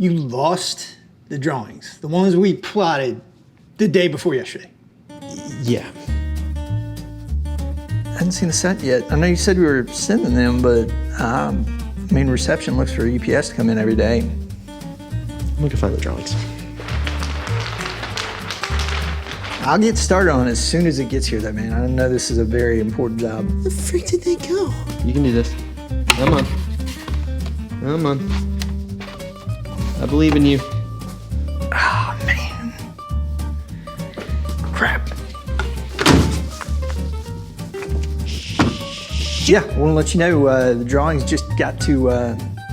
You lost the drawings, the ones we plotted the day before yesterday. Yeah. I haven't seen the set yet. I know you said we were sending them, but reception looks for UPS to come in every day. We can find the drawings. I'll get started on it as soon as it gets here, though, man. I know this is a very important job. Where the freak did they go? You can do this. Come on. Come on. I believe in you. Oh, man. Crap. Yeah, I want to let you know the drawings just got to,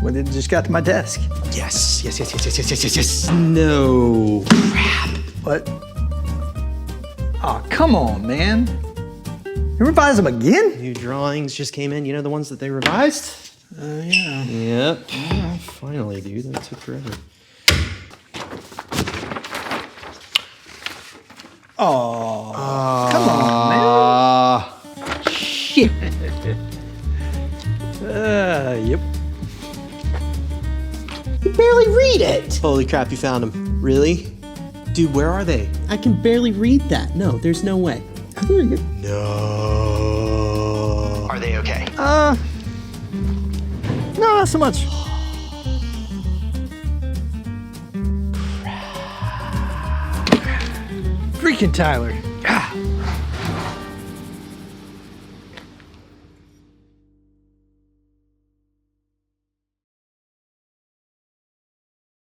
they just got to my desk. Yes. No. Crap. What? Oh, come on, man. You revise them again? New drawings just came in. You know the ones that they revised? Yeah. Yep. Finally, dude. That took forever. Oh, come on, man. Shit. Yep. You barely read it. Holy crap, you found them. Really? Dude, where are they? I can barely read that. No, there's no way. No. Are they okay? No, not so much. Freaking Tyler.